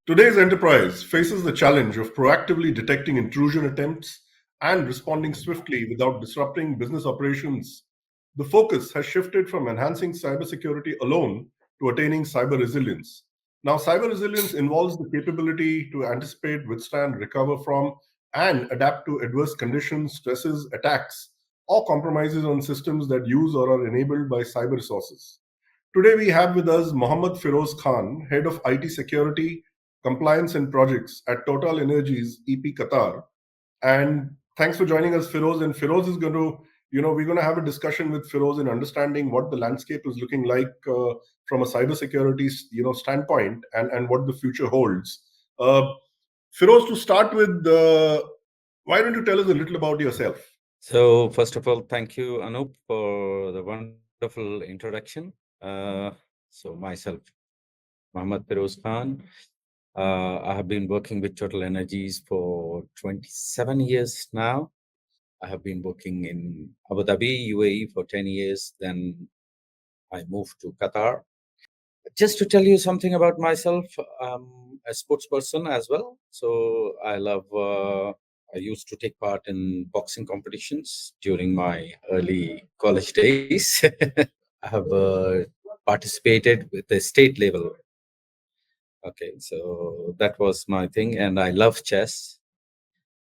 Today's enterprise faces the challenge of proactively detecting intrusion attempts and responding swiftly without disrupting business operations. The focus has shifted from enhancing cybersecurity alone to attaining cyber resilience. Now, cyber resilience involves the capability to anticipate, withstand, recover from, and adapt to adverse conditions, stresses, attacks, or compromises on systems that use or are enabled by cyber resources. Today, we have with us Mohammad Feroz Khan, Head of IT Security, Compliance and Projects at TotalEnergies EP Qatar. And thanks for joining us, Feroz. And Feroz is going to, we're going to have a discussion with Feroz in understanding what the landscape is looking like from a cybersecurity, standpoint, and what the future holds. Uh, Feroz, to start with, why don't you tell us a little about yourself? So, first of all, thank you, Anup, for the wonderful introduction. Myself, Mohammad Feroz Khan. I have been working with Total Energies for 27 years now. I have been working in Abu Dhabi, UAE for 10 years. Then I moved to Qatar. Just to tell you something about myself, I'm a sports person as well. So I used to take part in boxing competitions during my early college days. I have participated with the state level. Okay, so that was my thing. And I love chess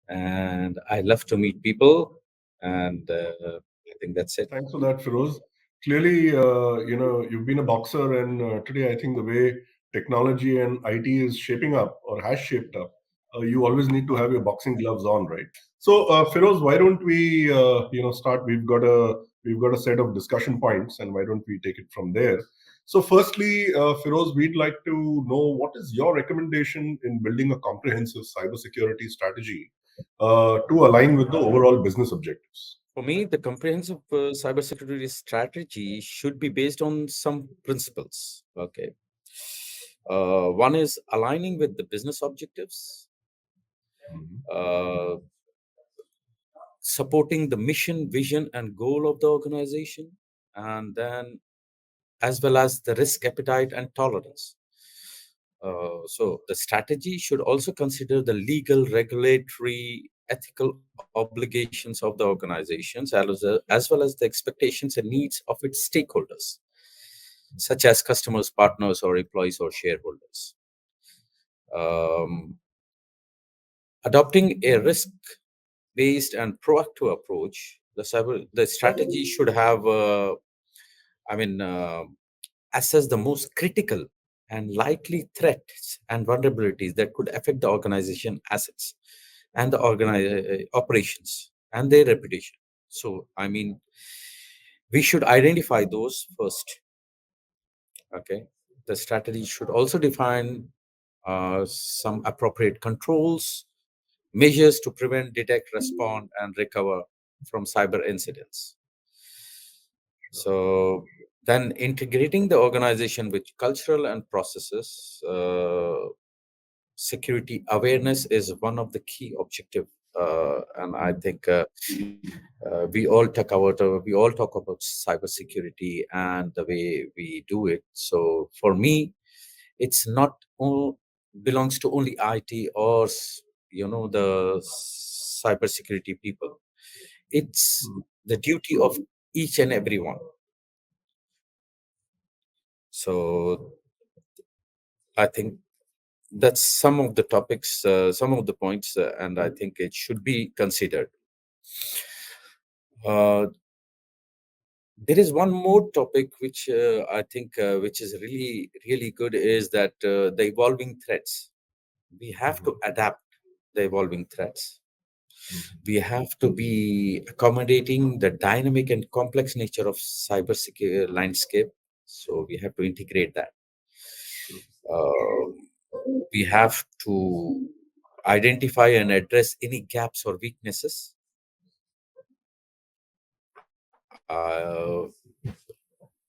and I love to meet people. And I think that's it. Thanks for that, Feroz. Clearly, you've been a boxer, and today I think the way technology and IT is shaping up or has shaped up, you always need to have your boxing gloves on, right? So, Feroz, why don't we, start? We've got a set of discussion points, and why don't we take it from there? So, firstly, Feroz, we'd like to know what is your recommendation in building a comprehensive cybersecurity strategy to align with the overall business objectives. For me, the comprehensive cybersecurity strategy should be based on some principles. Okay. One is aligning with the business objectives, Mhm. uh, supporting the mission, vision, and goal of the organization, and then as well as the risk appetite and tolerance. So the strategy should also consider the legal, regulatory, ethical obligations of the organizations, as well as the expectations and needs of its stakeholders, such as customers, partners, or employees or shareholders. Um, Adopting a risk-based and proactive approach, the strategy should have, I mean, assess the most critical and likely threats and vulnerabilities that could affect the organization assets and the operations and their reputation. So, we should identify those first. Okay. The strategy should also define some appropriate controls, measures to prevent, detect, respond, and recover from cyber incidents. So then integrating the organization with cultural and processes, security awareness is one of the key objective. And I think we all talk about cybersecurity and the way we do it. So for me, it's not all belongs to only IT or the cybersecurity people. It's the duty of each and every one. So I think that's some of the topics, some of the points, and I think it should be considered. Uh, there is one more topic which I think which is really really good is that the evolving threats. We have to Mhm. adapt the evolving threats. Mhm. We have to be accommodating the dynamic and complex nature of cybersecurity landscape. So we have to integrate that. Uh, we have to identify and address any gaps or weaknesses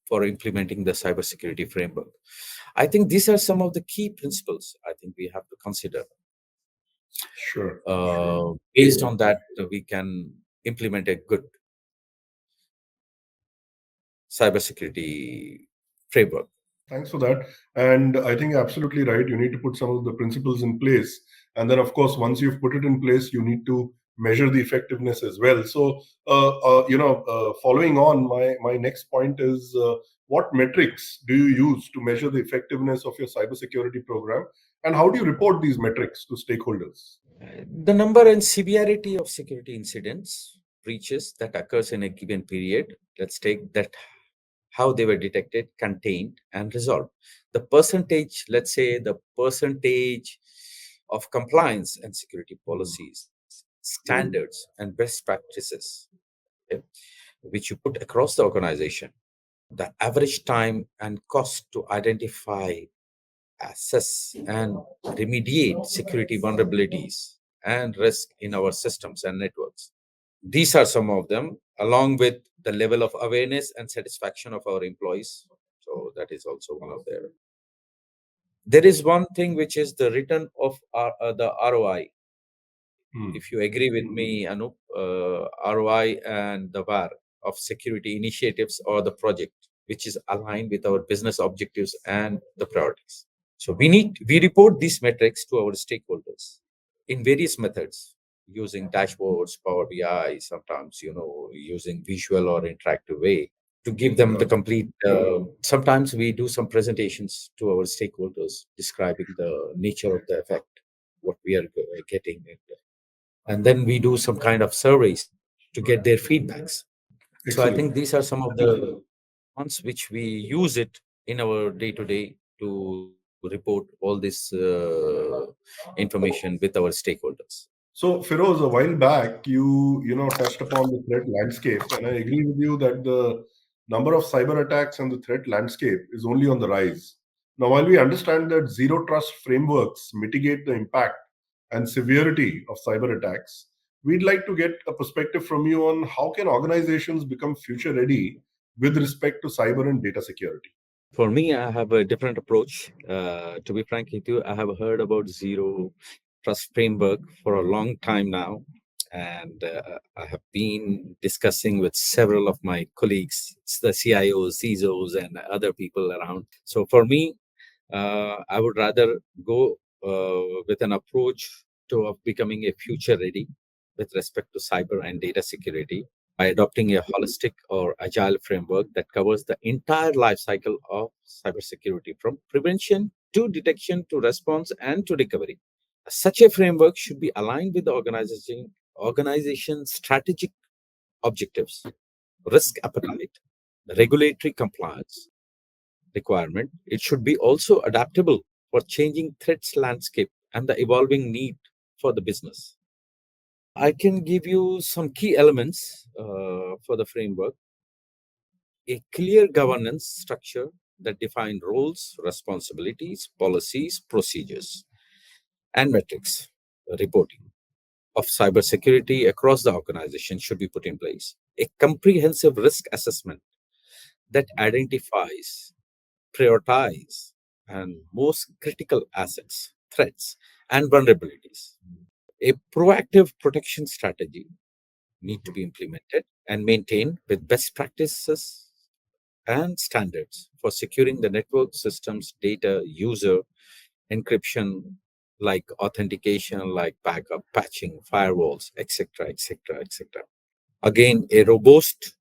for implementing the cybersecurity framework. I think these are some of the key principles I think we have to consider. Sure. Based on that, we can implement a good cybersecurity framework. Thanks for that. And I think you're absolutely right. You need to put some of the principles in place. And then, of course, once you've put it in place, you need to measure the effectiveness as well. So, following on, my next point is what metrics do you use to measure the effectiveness of your cybersecurity program? And how do you report these metrics to stakeholders? The number and severity of security incidents, breaches that occurs in a given period. Let's take that how they were detected, contained, and resolved. The percentage, let's say the percentage of compliance and security policies, standards, and best practices, okay, which you put across the organization. The average time and cost to identify, assess, and remediate security vulnerabilities and risk in our systems and networks. These are some of them, along with the level of awareness and satisfaction of our employees. So that is also one of their. There is one thing which is the return of the ROI. Hmm. If you agree with me, Anup, ROI and the VAR of security initiatives or the project, which is aligned with our business objectives and the priorities. So we report these metrics to our stakeholders in various methods, using dashboards, Power BI, sometimes using visual or interactive way to give them the complete. Sometimes we do some presentations to our stakeholders describing the nature of the effect, what we are getting, and then we do some kind of surveys to get their feedbacks. So I Excellent. think these are some of the ones which we use it in our day to day to report all this information with our stakeholders. So, Feroz, a while back, you touched upon the threat landscape, and I agree with you that the number of cyber attacks and the threat landscape is only on the rise. Now, while we understand that zero trust frameworks mitigate the impact and severity of cyber attacks, we'd like to get a perspective from you on how can organizations become future ready with respect to cyber and data security. For me, I have a different approach. To be frank with you, I have heard about zero trust framework for a long time now. And I have been discussing with several of my colleagues, the CIOs, CISOs, and other people around. So for me, I would rather go with an approach to of becoming a future ready with respect to cyber and data security by adopting a holistic or agile framework that covers the entire life cycle of cybersecurity from prevention to detection to response and to recovery. Such a framework should be aligned with the organization's strategic objectives, risk appetite, regulatory compliance requirement. It should be also adaptable for changing threats landscape and the evolving need for the business. I can give you some key elements for the framework. A clear governance structure that define roles, responsibilities, policies, procedures, and metrics reporting of cybersecurity across the organization should be put in place. A comprehensive risk assessment that identifies, prioritize, and most critical assets, threats, and vulnerabilities. A proactive protection strategy need to be implemented and maintained with best practices and standards for securing the network systems, data, user encryption, like authentication, like backup, patching, firewalls, etc., etc., etc. Again, a robust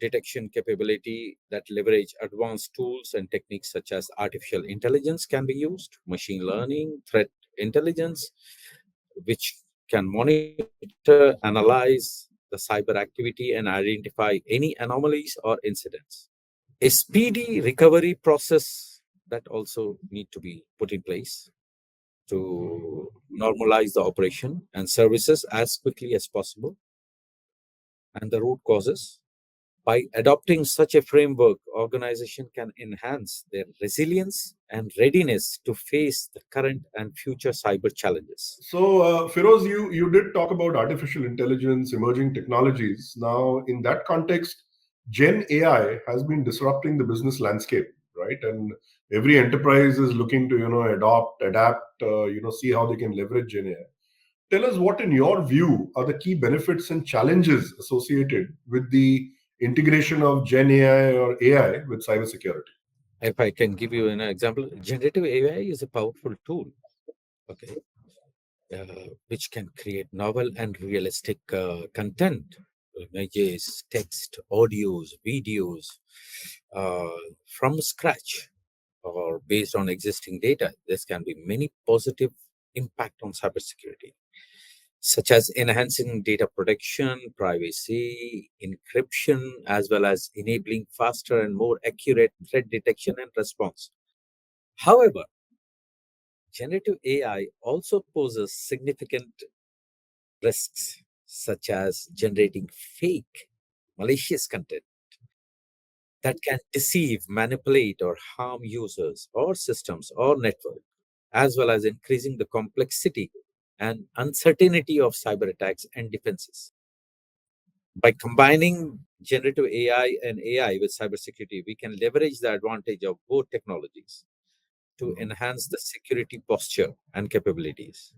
detection capability that leverage advanced tools and techniques such as artificial intelligence can be used, machine learning, threat intelligence, which can monitor, analyze the cyber activity and identify any anomalies or incidents. A speedy recovery process that also need to be put in place to normalize the operation and services as quickly as possible and the root causes. By adopting such a framework, organization can enhance their resilience and readiness to face the current and future cyber challenges. So, Feroz, you did talk about artificial intelligence, emerging technologies. Now, in that context, Gen AI has been disrupting the business landscape, right? And every enterprise is looking to adopt, adapt, see how they can leverage Gen AI. Tell us what, in your view, are the key benefits and challenges associated with the integration of Gen AI or AI with cybersecurity. If I can give you an example, generative AI is a powerful tool, okay, which can create novel and realistic content, images, text, audios, videos, uh, from scratch or based on existing data. This can be many positive impact on cybersecurity, such as enhancing data protection, privacy, encryption, as well as enabling faster and more accurate threat detection and response. However, generative AI also poses significant risks, such as generating fake, malicious content that can deceive, manipulate, or harm users or systems or network, as well as increasing the complexity and uncertainty of cyber attacks and defenses. By combining generative AI and AI with cybersecurity, we can leverage the advantage of both technologies to enhance the security posture and capabilities,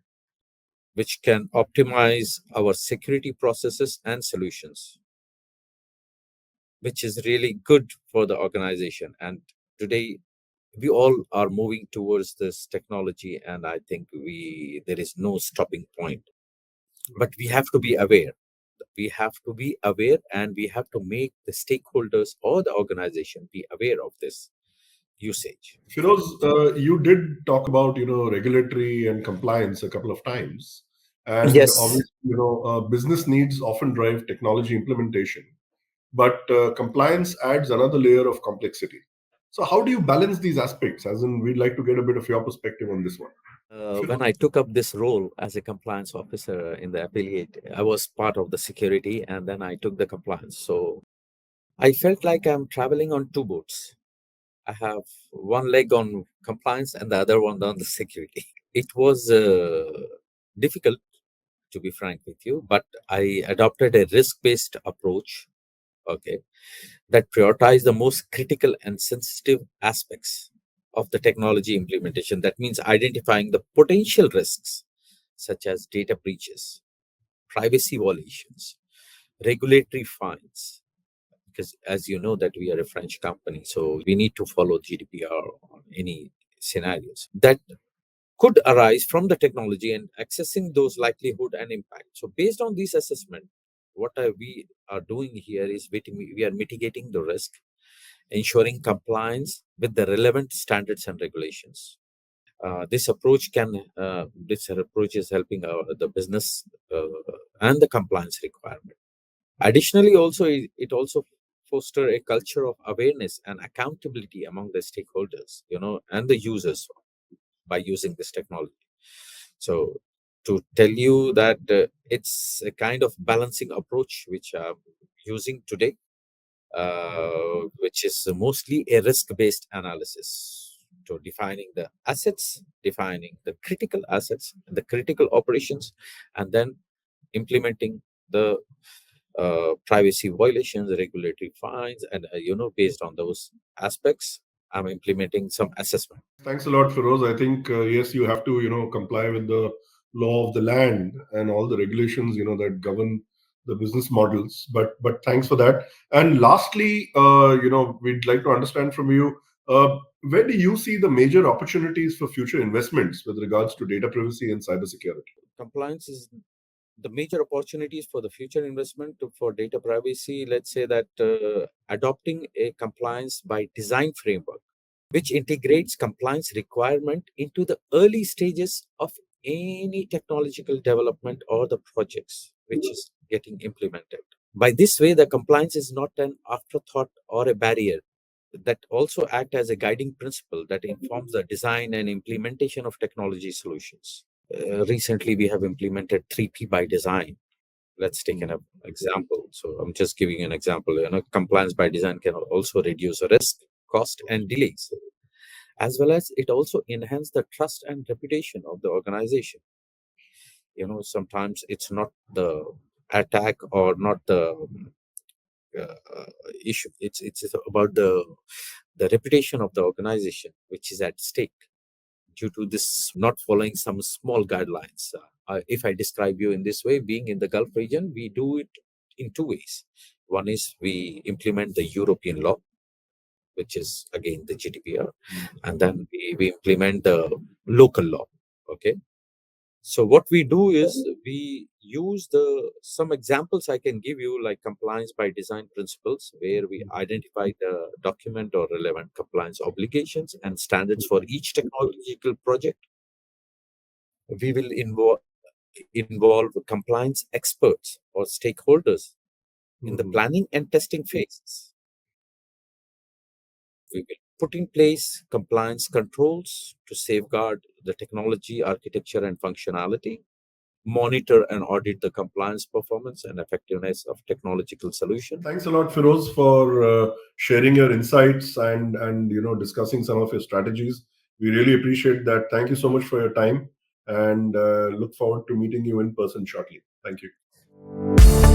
which can optimize our security processes and solutions, which is really good for the organization. And today, we all are moving towards this technology, and I think we there is no stopping point. But we have to be aware. We have to be aware, and we have to make the stakeholders or the organization be aware of this usage. Firoz, you did talk about regulatory and compliance a couple of times, and Yes. obviously business needs often drive technology implementation, but compliance adds another layer of complexity. So how do you balance these aspects? As in, we'd like to get a bit of your perspective on this one. When I took up this role as a compliance officer in the affiliate, I was part of the security and then I took the compliance. So I felt like I'm traveling on two boats. I have one leg on compliance and the other one on the security. It was difficult, to be frank with you, but I adopted a risk based approach, okay, that prioritize the most critical and sensitive aspects of the technology implementation. That means identifying the potential risks such as data breaches, privacy violations, regulatory fines. Because as you know that we are a French company, so we need to follow GDPR on any scenarios that could arise from the technology and accessing those likelihood and impact. So based on this assessment, what we are doing here is we are mitigating the risk, ensuring compliance with the relevant standards and regulations. This approach is helping the business and the compliance requirement. Additionally, also it also foster a culture of awareness and accountability among the stakeholders, and the users by using this technology. So to tell you that it's a kind of balancing approach which I'm using today, which is mostly a risk-based analysis. So defining the assets, defining the critical assets, the critical operations, and then implementing the privacy violations, regulatory fines, and based on those aspects, I'm implementing some assessment. Thanks a lot, Feroz. I think yes, you have to comply with the law of the land and all the regulations that govern the business models. But thanks for that. And lastly, we'd like to understand from you, where do you see the major opportunities for future investments with regards to data privacy and cybersecurity? Compliance is the major opportunities for the future investment for data privacy. Let's say that adopting a compliance by design framework which integrates compliance requirement into the early stages of any technological development or the projects which is getting implemented. By this way, the compliance is not an afterthought or a barrier, that also act as a guiding principle that informs the design and implementation of technology solutions. Recently, we have implemented 3P by design. Let's take an example. So I'm just giving you an example. Compliance by design can also reduce risk, cost, and delays, as well as it also enhance the trust and reputation of the organization. Sometimes it's not the attack or not the issue. It's about the reputation of the organization which is at stake due to this not following some small guidelines. If I describe you in this way, being in the Gulf region, we do it in two ways. One is we implement the European law, which is again the GDPR, and then we implement the local law. Okay. So what we do is we use the some examples I can give you, like compliance by design principles, where we identify the document or relevant compliance obligations and standards for each technological project. We will involve compliance experts or stakeholders in the Mhm. planning and testing phases. We will put in place compliance controls to safeguard the technology, architecture, and functionality, monitor and audit the compliance performance and effectiveness of technological solution. Thanks a lot, Feroz, for sharing your insights and discussing some of your strategies. We really appreciate that. Thank you so much for your time, and look forward to meeting you in person shortly. Thank you.